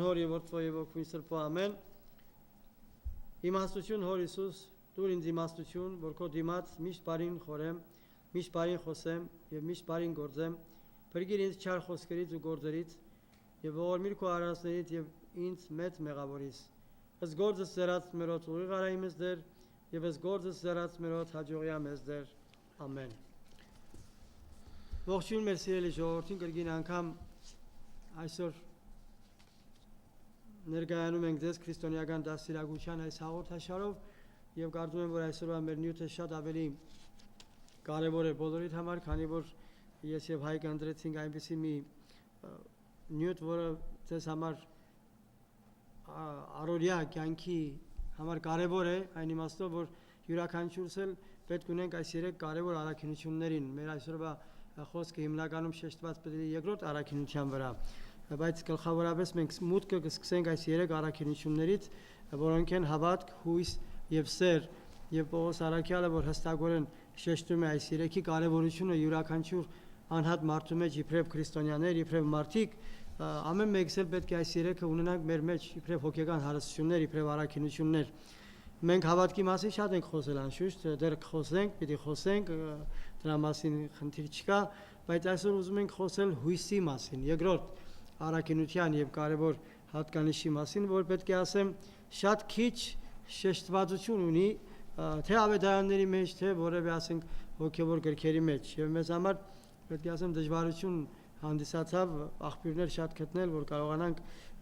Հոր եւ Որդու եւ Ոգու Սրբո ամեն Իմաստություն Հոր Հիսուս դուր ինձ իմաստություն որ քո դիմաց միշտ բարին խորեմ միշտ բարին խոսեմ եւ միշտ բարին գործեմ Փրկիր ինձ չար խոսքերից ու գործերից եւ ողորմիր քո արարածներից եւ ինձ մեծ մեղավորից ըստ գործս զերած մերոց ուղիղ արայի մեզ դեր եւ ըստ գործս զերած մերոց հաջողիա մեզ դեր ամեն Ողջույն մեր սիրելի ժողովրդին կրկին անգամ այսօր ներկայանում ենք ձեզ քրիստոնեական դաստիարակության այս հաղորդաշարով եւ կարծում եմ որ այսօրվա մեր նյութը շատ ավելի կարեւոր է բոլորիդ համար քանի որ ես եւ Հայկ ընտրեցինք այնպիսի մի նյութ որը ձեզ համար առօրյա կյանքի համար կարեւոր է այն իմաստով որ յուրաքանչյուրս էլ պետք ունենք այս երեք կարեւոր առաքինություններին մեր այսօրվա խոսքը հիմնականում շեշտված պետք է երկրորդ առաքինության վրա բայց գլխավորապես մենք մուտքը կսկսենք այս երեք առաքինություններից որոնք են հավատք, հույս եւ սեր եւ Պողոս Արաքյալը որ հստակորեն շեշտում է այս երեքի կարեւորությունը յուրաքանչյուր անհատ մարդու մեջ իբրև քրիստոնյաներ, իբրև մարդիկ ամեն մեկս էլ պետք է այս երեքը ունենանք մեր մեջ իբրև հոգեկան հարստություններ, իբրև առաքինություններ Մենք հավատքի մասին շատ ենք խոսել անշուշտ, դեռ խոսենք, պիտի խոսենք, դրա մասին խնդիր չկա, բայց այսօր ուզում ենք խոսել հույսի մասին, երկրորդ առաքինության եւ կարեւոր հատկանիշի մասին, որ պետք է ասեմ, շատ քիչ շեշտվածություն ունի, թե ավետարանների մեջ, թե որևէ ասենք հոգեվոր գրքերի մեջ, եւ մեզ համար պետք է ասեմ դժվարություն հանդիսացավ աղբյուրներ շատ գտնել, որ կարողանանք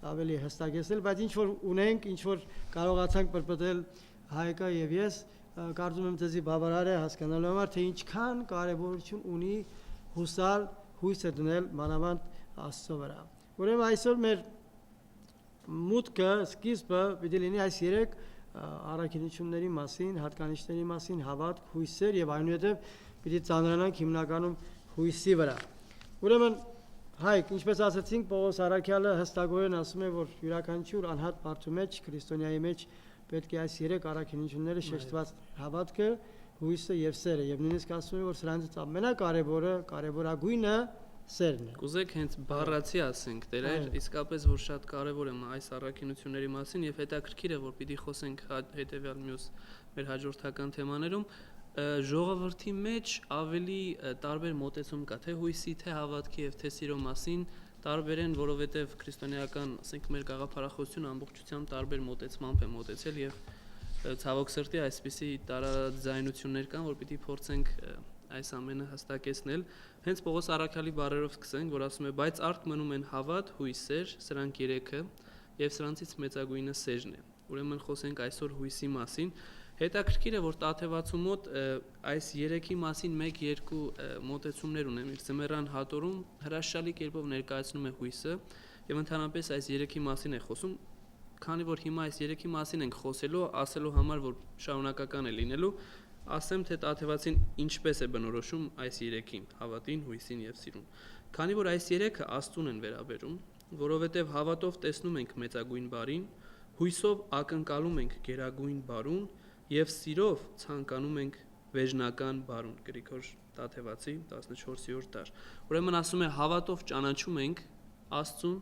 ավելի հստակեցնել, բայց ինչ որ ունենք, ինչ որ կարողացանք պրպտել Հայկը եւ ես կարծում եմ դեզի բավարար է հասկանալու համար թե ինչքան կարեւորություն ունի հուսալ հույսը դնել մանավանդ Աստծո վրա։ Ուրեմն այսօր մեր մուտքը սկիզբը պիտի լինի այս երեք առաքինությունների մասին, հատկանիշների մասին, հավատք, հույսեր եւ այնուհետեւ պիտի ծանրանանք հիմնականում հույսի վրա։ Ուրեմն Հայկ, ինչպես ասացինք, Պողոս Արաքյալը հստակորեն ասում է, որ յուրաքանչյուր անհատ մարդու մեջ, քրիստոնյայի մեջ պետք է այս երեք առաքինությունները շեշտված հավատքը, հույսը եւ սերը, եւ նույնիսկ ասում է, որ սրանցից ամենակարևորը, կարևորագույնը սերն է։ Կուզեք հենց բառացի ասենք, դերեր, իսկապես որ շատ կարևոր է այս առաքինությունների մասին եւ հետաքրքիր է, որ պիտի խոսենք հետեւյալ մյուս մեր հաջորդական թեմաներում ժողովրդի մեջ ավելի տարբեր մոտեցում կա թե հույսի, թե հավատքի եւ թե սիրո մասին տարբեր են, որովհետեւ քրիստոնեական, ասենք մեր գաղափարախոսությունը ամբողջությամբ տարբեր մոտեցմամբ է մոտեցել եւ ցավոք սրտի այսպիսի տարաձայնություններ կան, որ պիտի փորձենք այս ամենը հստակեցնել։ Հենց Պողոս Արաքյալի բառերով սկսենք, որ ասում է, բայց արդ մնում են հավատ, հույս, սեր, սրանք երեքը եւ սրանցից մեծագույնը սերն է։ Ուրեմն խոսենք այսօր հույսի մասին։ Հետաքրքիր է, որ Տաթևացու մոտ այս երեքի մասին 1-2 մոտեցումներ ունեմ իր ձմեռան հատորում հրաշալի կերպով ներկայացնում է հույսը եւ ընդհանրապես այս երեքի մասին է խոսում, քանի որ հիմա այս երեքի մասին ենք խոսելու, ասելու համար, որ շարունակական է լինելու, ասեմ թե Տաթևացին ինչպես է բնորոշում այս երեքին, հավատին, հույսին եւ սիրուն։ Քանի որ այս երեքը Աստծուն են վերաբերում, որովհետեւ հավատով տեսնում ենք մեծագույն բարին, հույսով ակնկալում ենք գերագույն բարուն Եվ սիրով ցանկանում ենք վեժնական բարուն Գրիգոր Տաթևացի 14-րդ դար։ Ուրեմն ասում է հավատով ճանաչում ենք Աստծուն,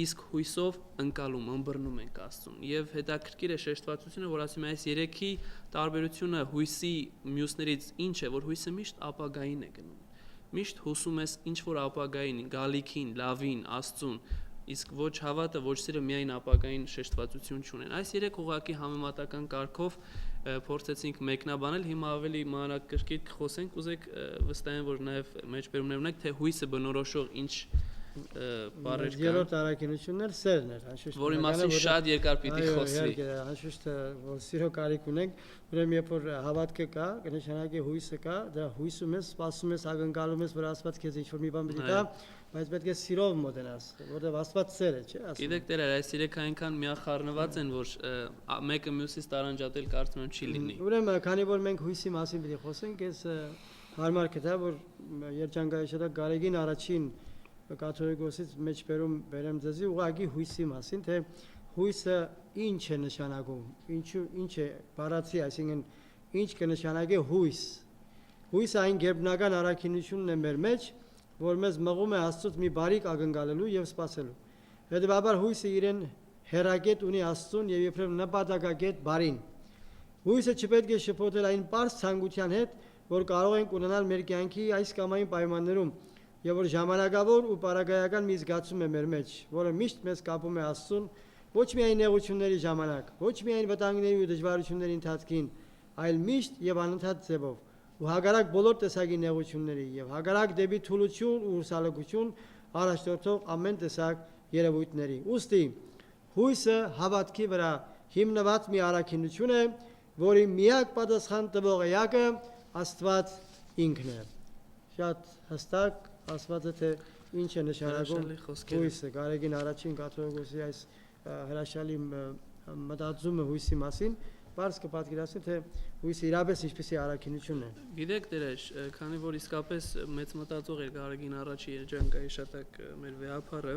իսկ հույսով ընկալում, ըմբռնում ենք Աստծուն։ Եվ հետաքրքիր է շեշտվածությունը, որ ասում է այս երեքի տարբերությունը հույսի մյուսներից ինչ է, որ հույսը միշտ ապագային է գնում։ Միշտ հուսում ես ինչ որ ապագային, գալիքին, լավին, Աստծուն Իսկ ոչ հավատը, ոչ սիրը միայն ապագային շեշտվածություն չունեն։ Այս երեք ուղղակի համեմատական կարգով փորձեցինք մեկնաբանել, հիմա ավելի մանրակրկիտ խոսենք, ուզեք վստահ եմ, որ նաև մեջբերումներ ունեք, թե հույսը բնորոշող ինչ բառեր կան։ Երրորդ առաքինությունն էլ սերն էր, անշուշտ։ Որի մասին շատ երկար պիտի խոսվի։ Անշուշտ որ սիրո կարիք ունենք, ուրեմն երբ որ հավատքը կա, կնշանակի հույսը կա, դա հույսում ես, սպասում ես, ակնկալում ես, որ Աստված քեզ ինչ-որ մի բան պիտի տա, բայց պետք է սիրով մոտենաս, որովհետև Աստված սեր է, չէ՞, ասում։ Գիտեք, դեր այս երեքը այնքան միախառնված են, որ մեկը մյուսից տարանջատել կարծում եմ չի լինի։ Ուրեմն, քանի որ մենք հույսի մասին պիտի խոսենք, ես հարմար կտա, որ երջանկայաշատակ Գարեգին առաջին կաթողիկոսից մեջբերում բերեմ ձեզի ուղղակի հույսի մասին, թե հույսը ինչ է նշանակում, ինչ է բառացի, այսինքն ինչ կնշանակի հույս։ Հույսը այն գերբնական առաքինությունն է մեր մեջ, որ մեզ մղում է Աստծուց մի բարիք ակնկալելու եւ սպասելու։ Հետևաբար հույսը իրեն հերագետ ունի Աստծուն եւ իբրև նպատակագետ բարին։ Հույսը չպետք է շփոթել այն པարզ ցանկության հետ, որ կարող ենք ունենալ մեր կյանքի այս կամ այն պայմաններում, եւ որ ժամանակավոր ու պարագայական մի զգացում է մեր մեջ, որը միշտ մեզ կապում է Աստծուն, ոչ միայն նեղությունների ժամանակ, ոչ միայն վտանգների ու դժվարությունների ընթացքին, այլ միշտ եւ անընդհատ ձևով, ու հակառակ բոլոր տեսակի նեղությունների եւ հակառակ դեպի թուլություն ու հուսալքություն առաջնորդող ամեն տեսակ երևույթների։ Ուստի հույսը հավատքի վրա հիմնված մի առաքինություն է, որի միակ պատասխան տվող էակը Աստված ինքն է։ Շատ հստակ ասված է թե ինչ է նշանակում հույսը։ Գարեգին առաջին կաթողիկոսի այս հրաշալի մտածումը հույսի մասին բարձ կպատկերացնի թե հույսը իրապես ինչպեսի առաքինություն է։ Գիտեք դերեջ, քանի որ իսկապես մեծ մտածող էր Գարեգին առաջի երջանկայի շատակ մեր վեհապարը,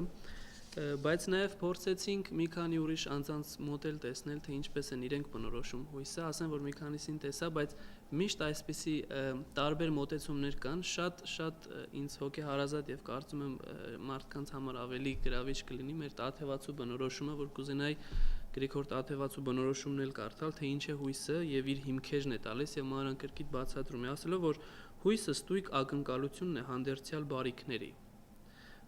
բայց նաև փորձեցինք մի քանի ուրիշ անձանց մոդել տեսնել, թե ինչպես են իրենք բնորոշում հույսը, ասեմ որ մի քանիսին տեսա, բայց միշտ այսպիսի տարբեր մոտեցումներ կան, շատ ինձ հոգեհարազատ եւ կարծում եմ մարդկանց համար ավելի գրավիչ կլինի մեր Տաթևացու բնորոշումը, որ կուզենայի Գրիգոր Տաթևացու բնորոշումն էլ կարդալ, թե ինչ է հույսը եւ իր հիմքերն է տալիս եւ մանրանկրկիտ բացատրում է, ասելով որ հույսը ստույգ ակնկալությունն է հանդերձյալ բարիքների,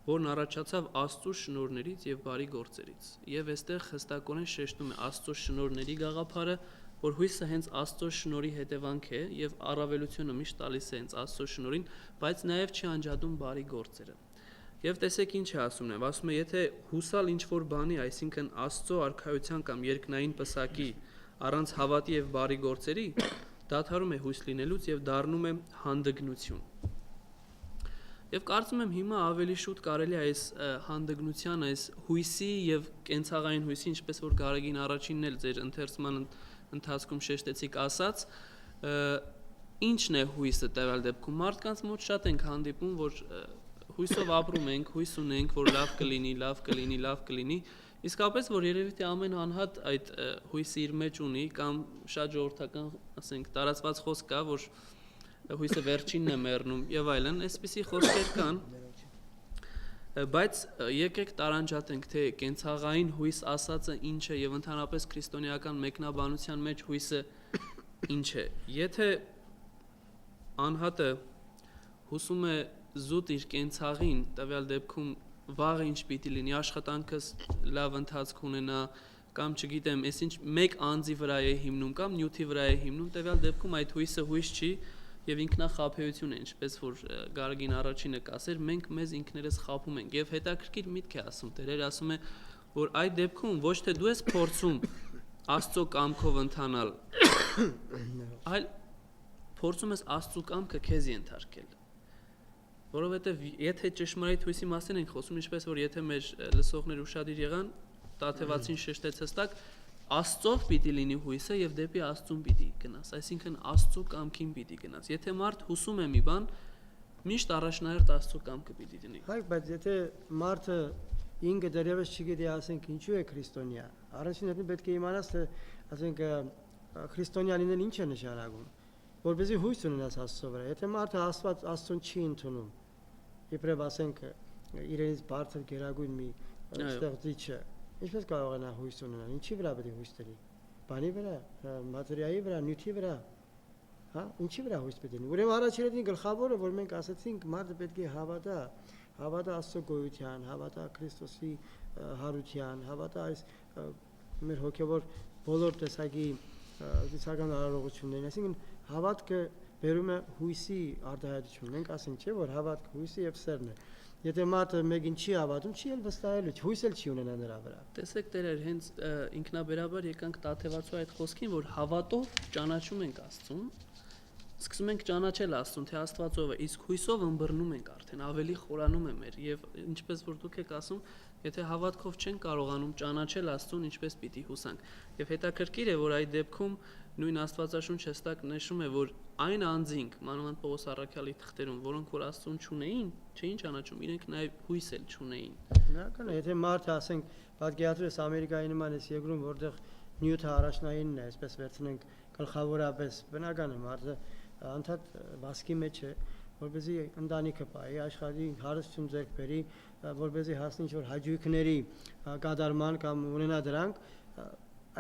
որն առաջացավ Աստծո շնորհներից եւ բարի գործերից։ Եվ այստեղ հստակորեն շեշտում է Աստծո շնորհների գաղափարը, որ հույսը հենց Աստծո շնորհի հետևանք է եւ առավելությունը միշտ տալիս է հենց Աստծո շնորհին, բայց նաեւ չի անջատում բարի գործերը։ Եվ տեսեք ինչ է ասում եմ, ասում է եթե հուսալ ինչ որ բանի, այսինքն Աստծո արքայության կամ երկնային պսակի առանց հավատի եւ բարի գործերի, դադարում է հույս լինելուց եւ դառնում է հանդգնություն։ Եվ կարծում եմ հիմա ավելի շուտ կարելի է այս հանդգնության, այս հույսի եւ կենցաղային հույսի, ինչպես որ Գարեգին առաջինն էլ ձեր ընթերցման ընթացքում շեշտեցիք ասած, ինչն է հույսը տվյալ դեպքում մարդկանց մոտ շատ ենք հանդիպում, որ հույսով ապրում ենք, հույս ունենք, որ լավ կլինի, իսկապես որ երևի թե ամեն անհատ այդ հույսը իր մեջ ունի կամ շատ ժողովրդական, ասենք, տարածված խոսք կա, որ հույսը վերջինն է մեռնում եւ այլն, այսպիսի խոսքեր կան, բայց եկեք տարանջատենք, թե կենցաղային հույս ասածը ինչ է եւ ընդհանրապես քրիստոնեական մեկնաբանության մեջ հույսը ինչ է։ Եթե անհատը հուսում է զուտ իր կենցաղին, տվյալ դեպքում վաղը ինչ պիտի լինի, աշխատանքս լավ ընթացք ունենա, կամ չգիտեմ, այսինչ մեկ անձի վրա է հիմնում կամ նյութի վրա է հիմնում, տվյալ դեպքում այդ հույսը հույս չի եւ ինքնախաբեություն է, ինչպես որ Գարեգին առաջինը կասեր, մենք մեզ ինքներս խաբում ենք եւ հետաքրքիր միտք է ասում, Տերեր ասում է, որ այդ դեպքում ոչ թե դու ես փորձում Աստծո կամքով ընթանալ, այլ փորձում ես Աստծո կամքը քեզ ենթարկել։ Որովհետև եթե ճշմարիտ հույսի մասին ենք խոսում, ինչպես որ եթե մեր լսողներ ուշադիր եղան, Տաթևացին շեշտեց հստակ, Աստծով պիտի լինի հույսը եւ դեպի Աստծուն պիտի գնաս, այսինքն Աստծո կամքին պիտի գնաս։ Եթե մարդ հուսում է մի բան, միշտ առաջնահերթ Աստծո կամքը պիտի դնի։ Հայ, բայց եթե մարդը ինքը դեռևս չգիտի, ասենք, ինչու է քրիստոնյա, առաջինը պետք է իմանաս, թե ասենք քրիստոնյա լինել ինչ է նշանակում, որպեսզի հույս ունենաս Աստծո վրա։ Եթե մարդը Աստծուն չի ընդունում, իբրև ասենք իրենից բարձր գերագույն մի ստեղծիչը, ինչպես կարող է նա հույս ունենալ, ինչի վրա պետք է հույս տանի, բանի վրա, մատերիայի վրա, նյութի վրա, հա, ինչի վրա հույս պետք է ունենա։ Ուրեմն առաջին գլխավորը, որ մենք ասացինք, մարդը պետք է հավատա Աստծո գոյության, հավատա Քրիստոսի հարության, հավատա այս մեր հոգևոր բոլոր տեսակի դիսական արարողություններին, այսինքն հավատքը բերում է հույսի արտահայտություն։ Մենք ասենք, չէ, որ հավատքը հույսի եւ սերն է։ Եթե մարդը մեկին չի հավատում, չի էլ վստահելու, հույս էլ չի ունենա նրա վրա։ Տեսեք Տերեր, հենց ինքնաբերաբար եկանք Տաթևացու այդ խոսքին, որ հավատով ճանաչում ենք Աստծուն, սկսում ենք ճանաչել Աստծուն, թե Աստվածով է, իսկ հույսով ըմբռնում ենք արդեն, ավելի խորանում է մեր եւ ինչպես որ դուք եք ասում, եթե հավատքով չեն կարողանում ճանաչել Աստծուն, ինչպես պիտի հուսանք։ Եվ հետաքրքիր է, որ այդ դեպքում նույն Աստվածաշունչը հստակ նշում է, որ այն անձինք, մանավանդ Պողոս առաքյալի թղթերում, որոնք որ Աստծուն չունեին, չէին ճանաչում, իրենք նաեւ հույս էլ չունեին։ Բնական է, եթե մարդը ասենք, պատկերացրես Ամերիկայի նման էս երկրում, որտեղ նյութը առաջնայինն է, այսպես վերցնենք գլխավորապես, բնական է մարդը անդադ վասկի մեջ է, որպեսզի ընտանիքը պահի, աշխարհի հարստություն ձեռք բերի, որպեսզի հասնի ինչ-որ հաճույքների կատարման կամ ունենա դրանք,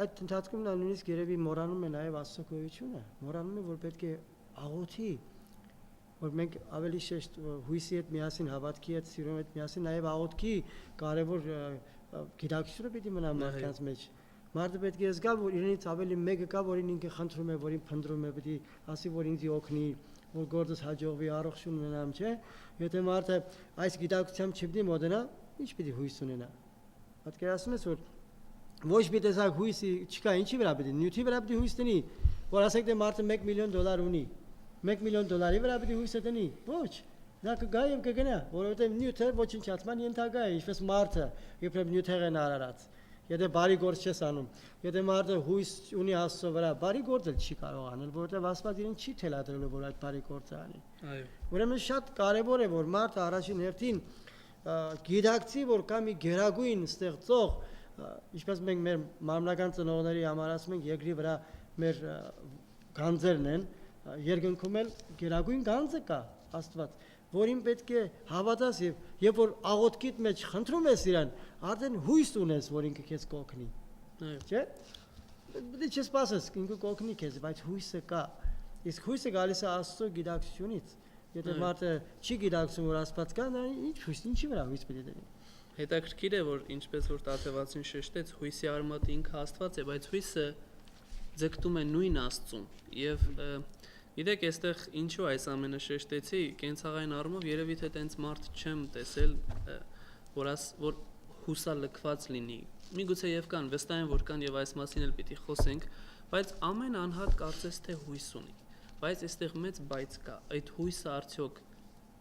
այդ ընթացքում նա նույնիսկ երևի մոռանում է նաև Աստծո գոյությունը, մոռանում է, որ պետք է աղոթի, որ մենք ավելի շեշտ հույսի հետ միասին, հավատքի հետ, սիրո հետ միասին նաև աղոթքի կարևոր գիտակցությունը պիտի մնա մարդկանց մեջ։ Մարդը պետք է զգա, որ իրենից ավելի մեկը կա, որին ինքը խնդրում է, որին փնտրում է, պիտի ասի, որ ինձ օգնի, որ գործս հաջողվի, առողջություն ունենամ, չէ՞։ Եթե մարդը այս գիտակցությամբ չպիտի մոտենա, ինչ պիտի հույս ունենա։ Պատկերացնում ես, որ ոչ մի տեսակ հույսի չկա, ինչի վրա պիտի, նյութի վրա պիտի հույս տնի, որ ասենք թե մարդը $1 միլիոն ունի, $1 միլիոն վրա պիտի հույս տնի, ոչ։ Նա կգա եւ կգնա, որովհետեւ նյութը ոչնչացման ենթակա է, ինչպես մարդը, իբրև նյութեր են արարած։ Եթե բարի գործ չես անում, եթե մարդը հույս ունի Աստծո վրա, բարի գործ էլ չի կարող անել, որովհետև Աստված իրեն չի թելադրելու, որ այդ բարի գործը անի։ Այո։ Ուրեմն շատ կարևոր է, որ մարդը առաջին հերթին գիտակցի, որ կա մի գերագույն ստեղծող, ինչպես մենք մեր մարմնական ծնողների համար ասում ենք, երկրի վրա մեր գանձերն են, երկնքում էլ գերագույն գանձը կա, Աստված, որին պետք է հավատաս եւ երբ որ աղոթքիդ մեջ խնդրում ես իրան, արդեն հույս ունես, որ ինքը քեզ կօգնի։ Այո։ Չէ՞։ Դե չսպասես, ինքը կօգնի քեզ, բայց հույսը կա։ Իսկ հույսը գալիս է Աստծո գիտակցությունից։ Եթե մարդը չի գիտակցում, որ Աստված կա, նա ինչ հույս, ինչի վրա հույս պետք է դնի։ Հետաքրքիր է, որ ինչպես որ Տաթևացին շեշտեց, հույսի արմատը ինքը Աստված է, բայց հույսը ձգտում է նույն Աստծուն եւ Գիտեք, այստեղ ինչու այս ամենը շեշտեցի, կենցաղային առումով երևի թե տենց մարդ չեմ տեսել, որ հուսալքված լինի։ Միգուցե եւ կան, վստահ եմ, որ կան եւ այս մասին էլ պիտի խոսենք, բայց ամեն անհատ կարծես թե հույս ունի։ Բայց այստեղ մեծ բայց կա, այդ հույսը արդյոք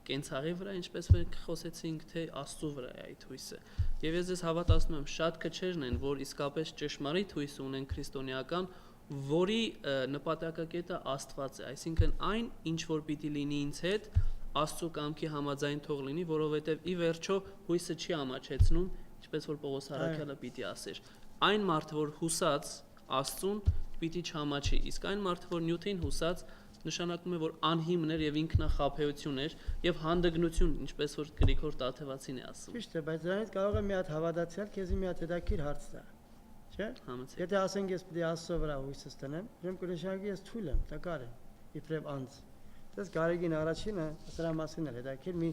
կենցաղի վրա, ինչպես որ խոսեցինք, թե Աստծո վրա է այդ հույսը։ Եվ ես հավատացնում եմ, շատ քչերն են, որ իսկապես ճշմարիտ հույս ունեն քրիստոնեական, որի նպատակակետը Աստված է, այսինքն այն, ինչ որ պիտի լինի ինձ հետ, Աստծո կամքի համաձայն թող լինի, որովհետև ի վերջո հույսը չի ամաչեցնում, ինչպես որ Պողոս առաքյալը պիտի ասեր։ Այն մարդը, որ հուսած Աստծուն, պիտի չհամաչի, իսկ այն մարդը, որ նյութին հուսած, նշանակում է, որ անհիմն էր եւ ինքնախաբեություն էր եւ հանդգնություն, ինչպես որ Գրիգոր Տաթևացին է ասում։ Ճիշտ է, բայց դրանից կարող է մի հատ հավատացյալ քեզի մի հատ հետաքրքիր հարց տա։ Չէ՞։ Եթե ասենք ես պիտի Աստծո վրա հույսս տնեմ, ուրեմն կնշանակի ես թույլ եմ, տկար եմ, իբրև անձ։ Դες Գարեգին առաջինը սրա մասին էր հետաքրքիր մի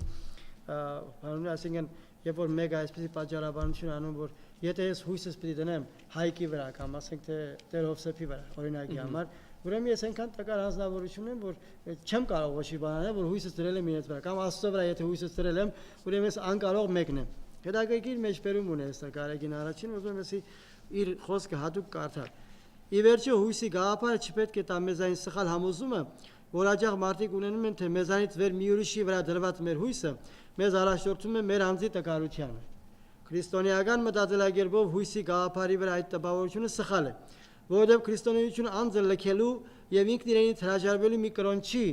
բանուն ասենք երբ որ մեկը այսպեսի պատճառաբանություն անում, որ եթե ես հույսս պիտի դնեմ Հայկի վրա կամ ասենք թե Տեր Հովսեփի վրա, օրինակի համար, ուրեմն ես այնքան տկար հանձնավորություն եմ, որ չեմ կարող ոչի բան անել, որ հույսս դրել եմ իրենց վրա, կամ Աստծո վրա եթե հույսս դրել եմ, ուրեմն ես անկարող մեկն եմ։ Հետաքրքիր մեջբերում ունի այստեղ Գարեգին առաջին, ուզում եմ իր խոսքը հատուկ կարդալ։ Ի վերջո հույսի գաղափարը չպետք է տա մեզ այն սխալ համոզումը, որ աջախ մարդիկ ունենում են, թե մեզանից վեր մի ուրիշի վրա դրված մեր հույսը մեզ առաջորդում է մեր անձի տկարությանը։ Քրիստոնեական մտածելակերպով հույսի գաղափարի վրա այդ տպավորությունը սխալ է, որովհետև քրիստոնեությունը անձը լքելու եւ ինքն իրենից հրաժարվելու մի կրոն չի,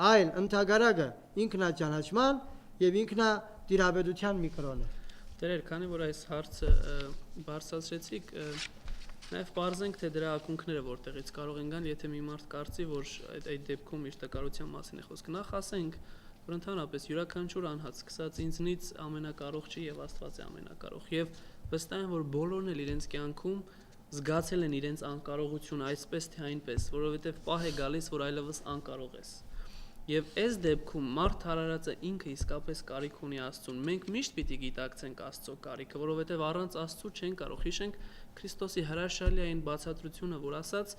այլ ընդհանրակը ինքնաճանաչման եւ ինքնադիրաբեդության մի կրոն է։ Տերեր, քանի որ այս հարցը բարձրացրեցիք, նաև բարձենք թե դրա ակունքները որտեղից կարող են գալ, եթե մի մարդ կարծի, որ այդ դեպքում իր տկարության մասին է խոսքը։ Նախ ասենք, որ ընդհանրապես յուրաքանչյուր անհատ, սկսած ինձնից ամենակարող չի եւ Աստված է ամենակարող։ Եվ վստահ եմ, որ բոլորն էլ իրենց կյանքում զգացել են իրենց անկարողությունը այսպես թե այնպես, որովհետեւ պահ է գալիս, որ այլևս անկարող ես։ Եվ այս դեպքում մարդ հարարածը ինքը իսկապես կարիք ունի Աստծուն։ Մենք միշտ պիտի գիտակցենք Աստծո կարիքը, որովհետև առանց Աստծու չեն կարող։ Հիշենք Քրիստոսի հրաշալի այն բացատրությունը, որ ասաց.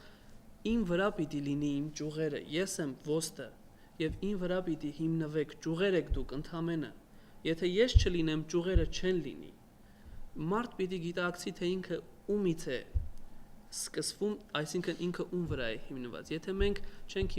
«Իմ վրա պիտի լինի իմ ճյուղերը, ես եմ ոստը, եւ իմ վրա պիտի հիմնվեք, ճյուղեր եք դուք ընդամենը։ Եթե ես չլինեմ, ճյուղերը չեն լինի»։ Մարդ պիտի գիտակցի, թե ինքը ումից է սկսվում, այսինքն ինքը ում վրա է հիմնված։ Եթե մենք չենք